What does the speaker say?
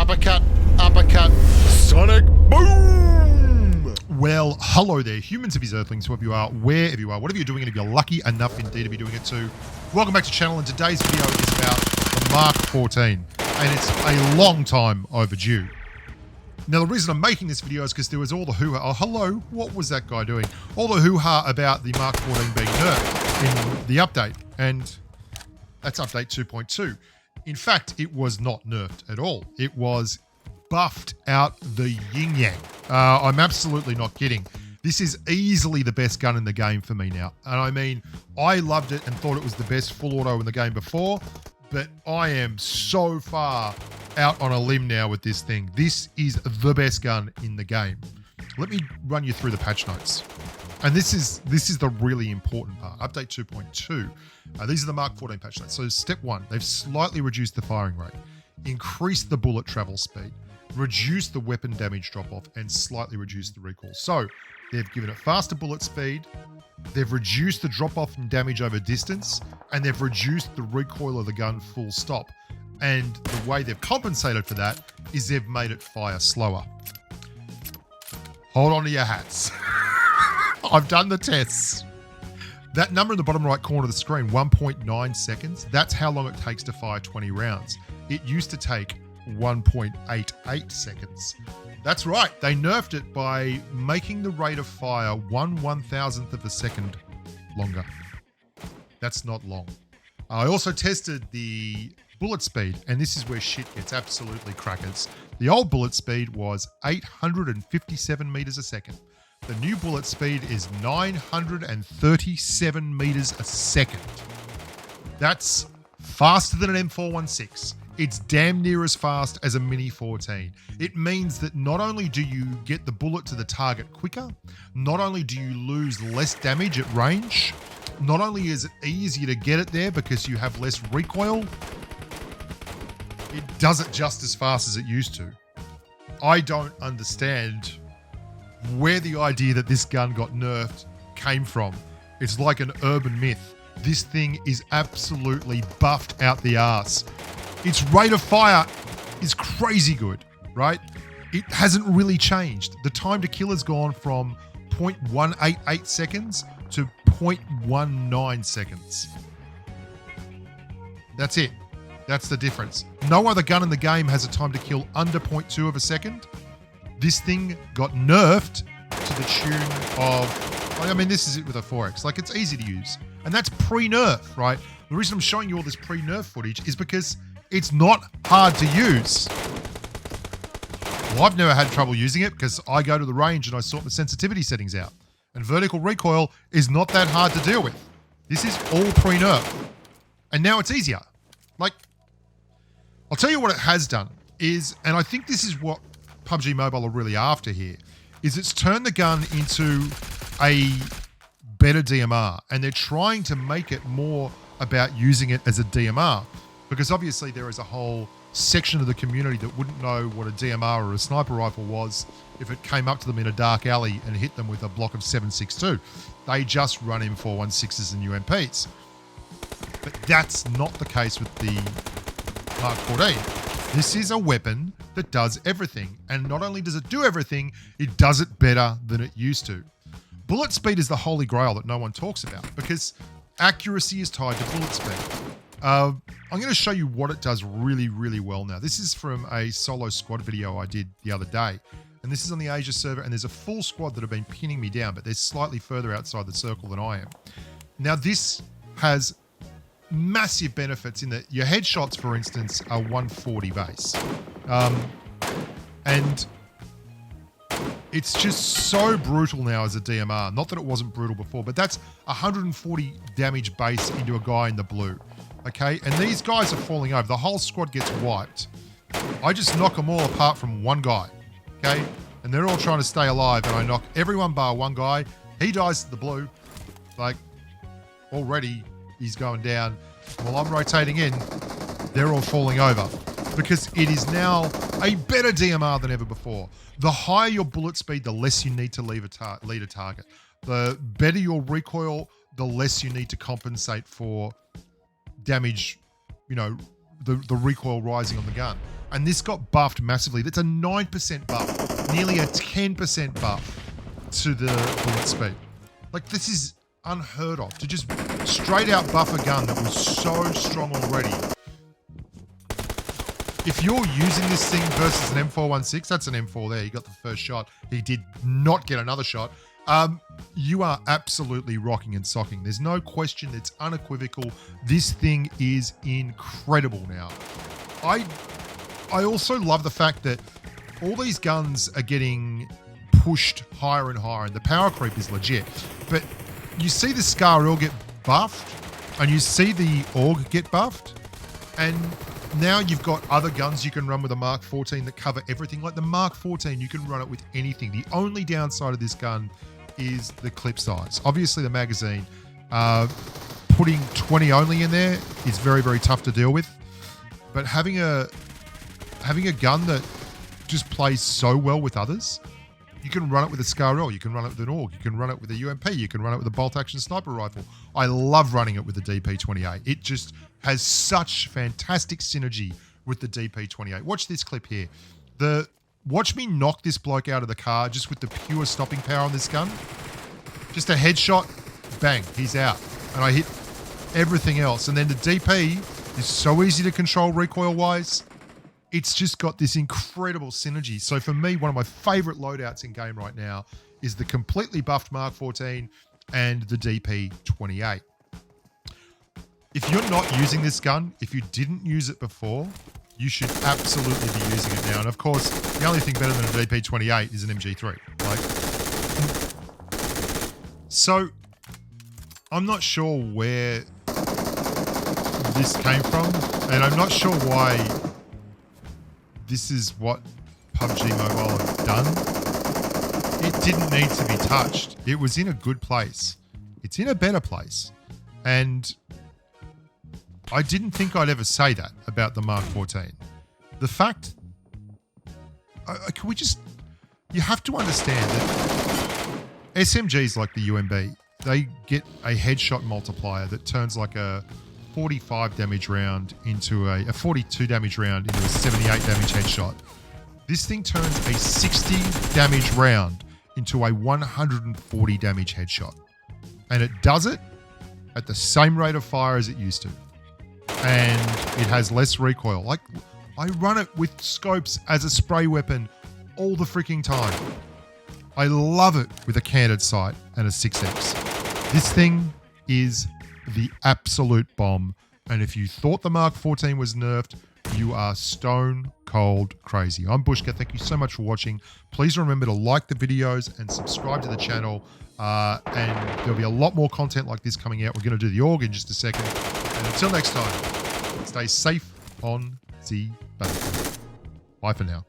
Uppercut, uppercut, sonic boom! Well, hello there, humans of his earthlings, whoever you are, wherever you are, whatever you're doing, and if you're lucky enough indeed to be doing it too, welcome back to the channel, and today's video is about the Mark.14, and it's a long time overdue. Now, the reason I'm making this video is because there was all the hoo-ha. Oh, hello, what was that guy doing? All the hoo-ha about the Mark.14 being nerfed in the update, and that's update 2.2. In fact, it was not nerfed at all. It was buffed out the yin-yang. I'm absolutely not kidding. This is easily the best gun in the game for me now. And I mean, I loved it and thought it was the best full auto in the game before, but I am so far out on a limb now with this thing. This is the best gun in the game. Let me run you through the patch notes. And this is the really important part. Update 2.2. These are the Mark.14 patch notes. So step 1, they've slightly reduced the firing rate, increased the bullet travel speed, reduced the weapon damage drop-off, and slightly reduced the recoil. So they've given it faster bullet speed, they've reduced the drop-off in damage over distance, and they've reduced the recoil of the gun full stop. And the way they've compensated for that is they've made it fire slower. Hold on to your hats. I've done the tests. That number in the bottom right corner of the screen, 1.9 seconds, that's how long it takes to fire 20 rounds. It used to take 1.88 seconds. That's right, they nerfed it by making the rate of fire 1/1000th of a second longer. That's not long. I also tested the bullet speed, and this is where shit gets absolutely crackers. The old bullet speed was 857 meters a second. The new bullet speed is 937 meters a second. That's faster than an M416. It's damn near as fast as a Mini 14. It means that not only do you get the bullet to the target quicker, not only do you lose less damage at range, not only is it easier to get it there because you have less recoil, it does it just as fast as it used to. I don't understand where the idea that this gun got nerfed came from. It's like an urban myth. This thing is absolutely buffed out the arse. Its rate of fire is crazy good, right? It hasn't really changed. The time to kill has gone from 0.188 seconds to 0.19 seconds. That's it. That's the difference. No other gun in the game has a time to kill under 0.2 of a second. This thing got nerfed to the tune of, I mean, this is it with a 4X. Like, it's easy to use. And that's pre-nerf, right? The reason I'm showing you all this pre-nerf footage is because it's not hard to use. Well, I've never had trouble using it because I go to the range and I sort the sensitivity settings out. And vertical recoil is not that hard to deal with. This is all pre-nerf. And now it's easier. Like, I'll tell you what it has done is, and I think this is what PUBG Mobile are really after here, is it's turned the gun into a better DMR, and they're trying to make it more about using it as a DMR, because obviously there is a whole section of the community that wouldn't know what a DMR or a sniper rifle was if it came up to them in a dark alley and hit them with a block of 7.62. They just run M416s and UMPs. But that's not the case with the Mark.14. This is a weapon that does everything. And not only does it do everything, it does it better than it used to. Bullet speed is the holy grail that no one talks about because accuracy is tied to bullet speed. I'm going to show you what it does really, really well now. This is from a solo squad video I did the other day. And this is on the Asia server, and there's a full squad that have been pinning me down, but they're slightly further outside the circle than I am. Now, this has massive benefits in that your headshots, for instance, are 140 base. And it's just so brutal now as a DMR. Not that it wasn't brutal before, but that's 140 damage base into a guy in the blue. Okay, and these guys are falling over. The whole squad gets wiped. I just knock them all apart from one guy. Okay, and they're all trying to stay alive, and I knock everyone bar one guy. He dies to the blue. Like, already he's going down. While I'm rotating in, they're all falling over because it is now a better DMR than ever before. The higher your bullet speed, the less you need to lead a target. The better your recoil, the less you need to compensate for damage, you know, the recoil rising on the gun. And this got buffed massively. That's a 9% buff, nearly a 10% buff to the bullet speed. Like, this is unheard of. To just straight out buff a gun that was so strong already. If you're using this thing versus an M416, that's an M4 there. He got the first shot. He did not get another shot. You are absolutely rocking and socking. There's no question. It's unequivocal. This thing is incredible now. I also love the fact that all these guns are getting pushed higher and higher, and the power creep is legit. But you see the Scar all get buffed, and you see the AUG get buffed, and now you've got other guns you can run with a Mark 14 that cover everything. Like the Mark 14, you can run it with anything. The only downside of this gun is the clip size. Obviously, the magazine, putting 20 only in there is very, very tough to deal with. But having a gun that just plays so well with others, you can run it with a Scar-L, you can run it with an AUG, you can run it with a UMP, you can run it with a bolt-action sniper rifle. I love running it with the DP28. It just has such fantastic synergy with the DP28. Watch this clip here. Watch me knock this bloke out of the car just with the pure stopping power on this gun. Just a headshot, bang, he's out. And I hit everything else. And then the DP is so easy to control recoil-wise. It's just got this incredible synergy. So for me, one of my favorite loadouts in game right now is the completely buffed Mark 14 and the DP28. If you're not using this gun, if you didn't use it before, you should absolutely be using it now. And of course, the only thing better than a DP28 is an MG3. So I'm not sure where this came from, and I'm not sure why this is what PUBG Mobile have done. It didn't need to be touched. It was in a good place. It's in a better place. And I didn't think I'd ever say that about the Mark 14. The fact, you have to understand that SMGs like the UMB, they get a headshot multiplier that turns like a 45 damage round into a 42 damage round into a 78 damage headshot. This thing turns a 60 damage round into a 140 damage headshot. And it does it at the same rate of fire as it used to. And it has less recoil. Like, I run it with scopes as a spray weapon all the freaking time. I love it with a candid sight and a 6X. This thing is the absolute bomb. And if you thought the Mark 14 was nerfed, you are stone cold crazy. I'm Bushka. Thank you so much for watching. Please remember to like the videos and subscribe to the channel. And there'll be a lot more content like this coming out. We're going to do the AUG in just a second. And until next time, stay safe on the battlefield. Bye for now.